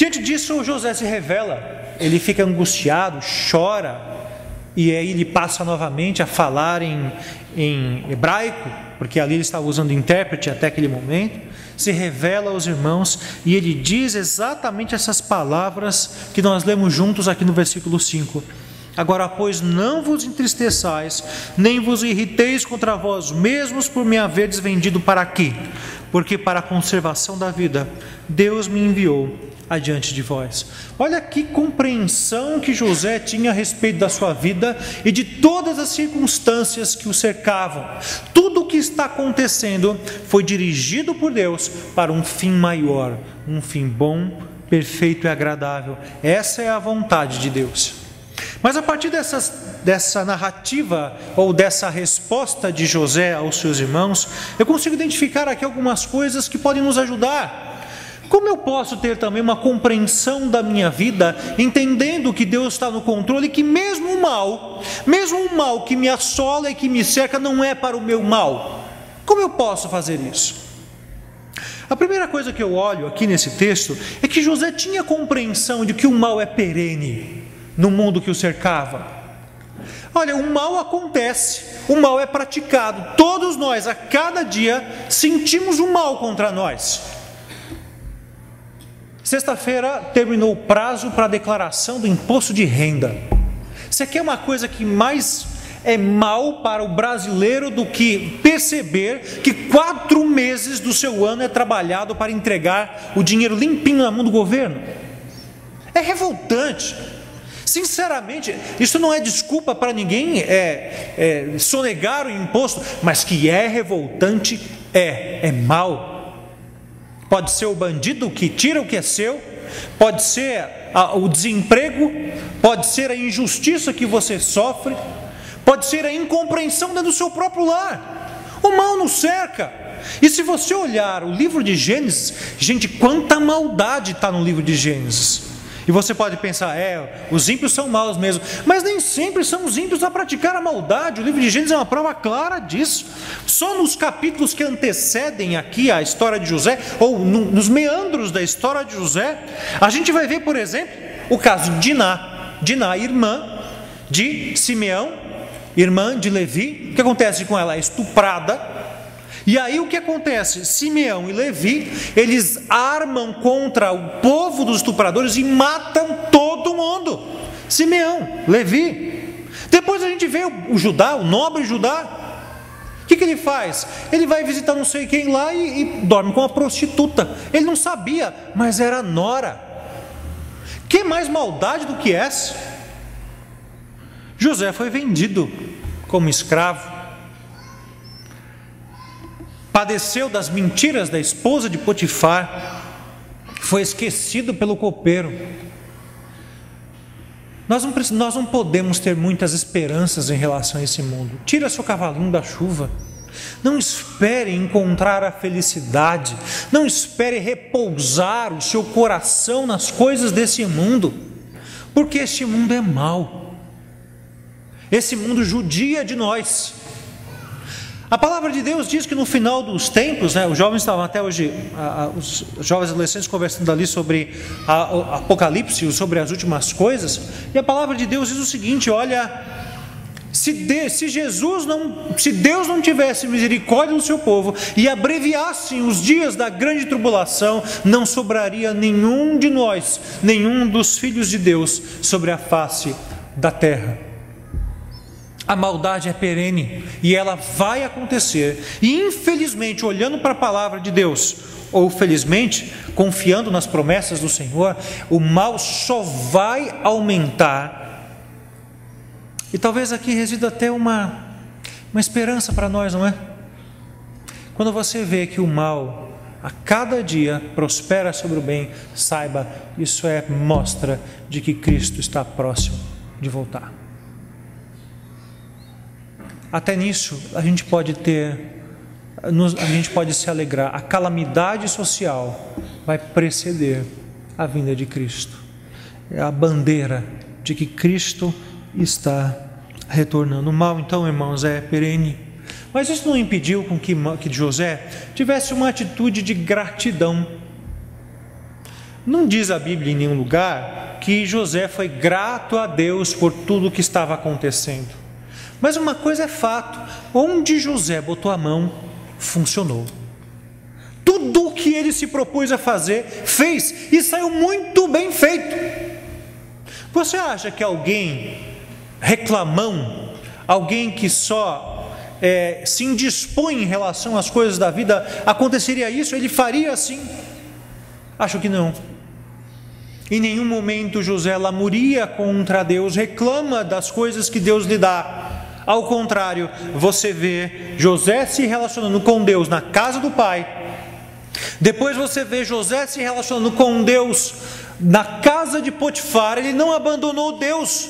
Diante disso, José se revela, ele fica angustiado, chora, e aí ele passa novamente a falar em hebraico, porque ali ele estava usando intérprete até aquele momento, se revela aos irmãos, e ele diz exatamente essas palavras que nós lemos juntos aqui no versículo 5. Agora, pois, não vos entristeçais, nem vos irriteis contra vós mesmos por me haverdes vendido para aqui, porque para a conservação da vida Deus me enviou adiante de vós. Olha que compreensão que José tinha a respeito da sua vida e de todas as circunstâncias que o cercavam. Tudo o que está acontecendo foi dirigido por Deus para um fim maior, um fim bom, perfeito e agradável. Essa é a vontade de Deus. Mas a partir dessa narrativa ou dessa resposta de José aos seus irmãos, eu consigo identificar aqui algumas coisas que podem nos ajudar. Como eu posso ter também uma compreensão da minha vida, entendendo que Deus está no controle, que mesmo o mal que me assola e que me cerca não é para o meu mal? Como eu posso fazer isso? A primeira coisa que eu olho aqui nesse texto é que José tinha compreensão de que o mal é perene no mundo que o cercava. Olha, o mal acontece, o mal é praticado. Todos nós, a cada dia, sentimos o mal contra nós. Sexta-feira terminou o prazo para a declaração do imposto de renda. Você quer uma coisa que mais é mal para o brasileiro do que perceber que 4 meses do seu ano é trabalhado para entregar o dinheiro limpinho na mão do governo? É revoltante. Sinceramente, isso não é desculpa para ninguém sonegar o imposto, mas que é revoltante, é mal. Pode ser o bandido que tira o que é seu, pode ser o desemprego, pode ser a injustiça que você sofre, pode ser a incompreensão dentro do seu próprio lar. O mal nos cerca. E se você olhar o livro de Gênesis, gente, quanta maldade está no livro de Gênesis. E você pode pensar, os ímpios são maus mesmo, mas nem sempre são os ímpios a praticar a maldade. O livro de Gênesis é uma prova clara disso. Só nos capítulos que antecedem aqui a história de José, ou nos meandros da história de José, a gente vai ver, por exemplo, o caso de Diná, irmã de Simeão, irmã de Levi. O que acontece com ela? É estuprada. E aí o que acontece? Simeão e Levi, eles armam contra o povo dos estupradores e matam todo mundo. Simeão, Levi. Depois a gente vê o Judá, o nobre Judá. O que ele faz? Ele vai visitar não sei quem lá e dorme com uma prostituta. Ele não sabia, mas era nora. Que mais maldade do que essa? José foi vendido como escravo. Padeceu das mentiras da esposa de Potifar, foi esquecido pelo copeiro. Nós não podemos ter muitas esperanças em relação a esse mundo. Tira seu cavalinho da chuva. Não espere encontrar a felicidade. Não espere repousar o seu coração nas coisas desse mundo, porque este mundo é mau. Esse mundo judia de nós. A palavra de Deus diz que no final dos tempos, os jovens estavam até hoje, os jovens adolescentes conversando ali sobre o Apocalipse, sobre as últimas coisas, e a palavra de Deus diz o seguinte: olha, se Deus não tivesse misericórdia do seu povo e abreviassem os dias da grande tribulação, não sobraria nenhum de nós, nenhum dos filhos de Deus sobre a face da terra. A maldade é perene e ela vai acontecer. E infelizmente, olhando para a palavra de Deus, ou felizmente, confiando nas promessas do Senhor, o mal só vai aumentar. E talvez aqui resida até uma esperança para nós, não é? Quando você vê que o mal a cada dia prospera sobre o bem, saiba, isso é mostra de que Cristo está próximo de voltar. Até nisso a gente pode se alegrar. A calamidade social vai preceder a vinda de Cristo. É a bandeira de que Cristo está retornando. O mal, então, irmãos, é perene. Mas isso não impediu com que José tivesse uma atitude de gratidão. Não diz a Bíblia em nenhum lugar que José foi grato a Deus por tudo o que estava acontecendo. Mas uma coisa é fato: onde José botou a mão, funcionou. Tudo o que ele se propôs a fazer, fez, e saiu muito bem feito. Você acha que alguém reclamão, alguém que só se indispõe em relação às coisas da vida, aconteceria isso? Ele faria assim? Acho que não. Em nenhum momento José lamuria contra Deus, reclama das coisas que Deus lhe dá. Ao contrário, você vê José se relacionando com Deus na casa do pai. Depois você vê José se relacionando com Deus na casa de Potifar. Ele não abandonou Deus.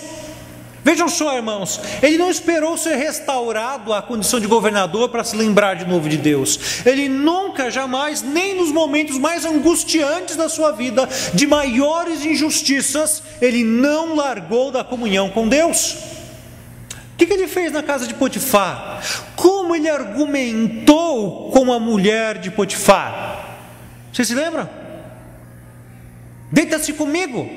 Vejam só, irmãos, ele não esperou ser restaurado à condição de governador para se lembrar de novo de Deus. Ele nunca, jamais, nem nos momentos mais angustiantes da sua vida, de maiores injustiças, ele não largou da comunhão com Deus. O que ele fez na casa de Potifar? Como ele argumentou com a mulher de Potifar? Você se lembra? Deita-se comigo.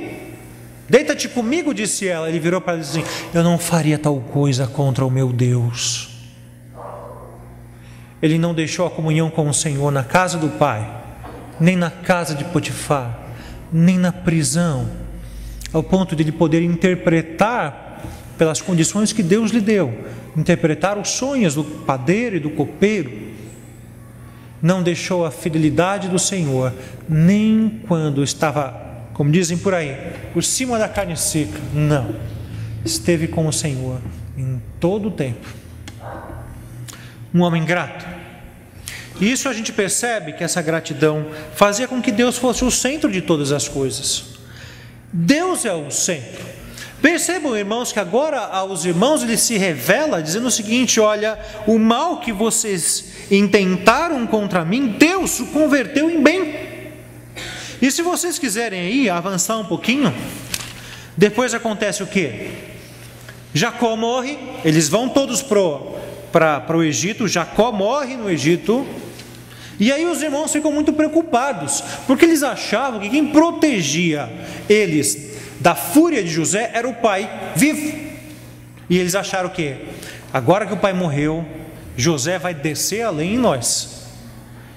Deita-te comigo, disse ela. Ele virou para ela e disse assim: eu não faria tal coisa contra o meu Deus. Ele não deixou a comunhão com o Senhor na casa do pai, nem na casa de Potifar, nem na prisão, ao ponto de ele poder interpretar, pelas condições que Deus lhe deu, interpretar os sonhos do padeiro e do copeiro. Não deixou a fidelidade do Senhor, nem quando estava, como dizem por aí, por cima da carne seca. Não, esteve com o Senhor em todo o tempo. Um homem grato. E isso a gente percebe que essa gratidão fazia com que Deus fosse o centro de todas as coisas. Deus é o centro. Percebam, irmãos, que agora aos irmãos ele se revela dizendo o seguinte: olha, o mal que vocês intentaram contra mim, Deus o converteu em bem. E se vocês quiserem aí avançar um pouquinho, depois acontece o quê? Jacó morre, eles vão todos para o Egito, Jacó morre no Egito, e aí os irmãos ficam muito preocupados, porque eles achavam que quem protegia eles da fúria de José era o pai vivo. E eles acharam que agora que o pai morreu, José vai descer além em nós.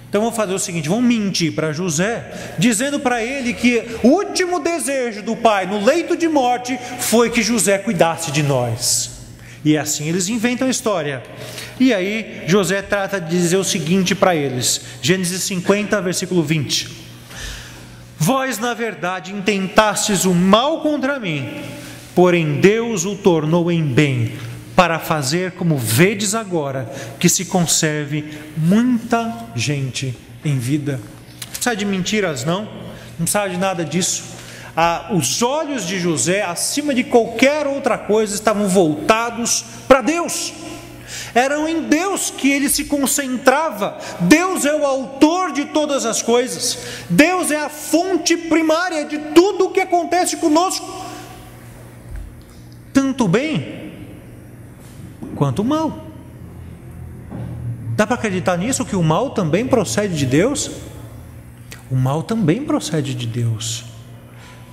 Então vamos fazer o seguinte: vamos mentir para José, dizendo para ele que o último desejo do pai no leito de morte foi que José cuidasse de nós. E assim eles inventam a história. E aí José trata de dizer o seguinte para eles, Gênesis 50, versículo 20: vós na verdade intentastes o mal contra mim, porém Deus o tornou em bem, para fazer como vedes agora, que se conserve muita gente em vida. Não precisa de mentiras não precisa de nada disso. Os olhos de José, acima de qualquer outra coisa, estavam voltados para Deus. Eram em Deus que ele se concentrava. Deus é o autor de todas as coisas. Deus é a fonte primária de tudo o que acontece conosco, tanto o bem quanto o mal. Dá para acreditar nisso, que o mal também procede de Deus? O mal também procede de Deus.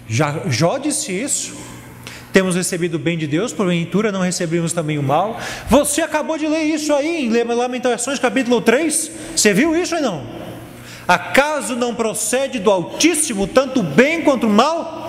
Jó disse isso: temos recebido o bem de Deus, porventura não recebemos também o mal. Você acabou de ler isso aí em Lamentações capítulo 3, você viu isso ou não? Acaso não procede do Altíssimo tanto o bem quanto o mal?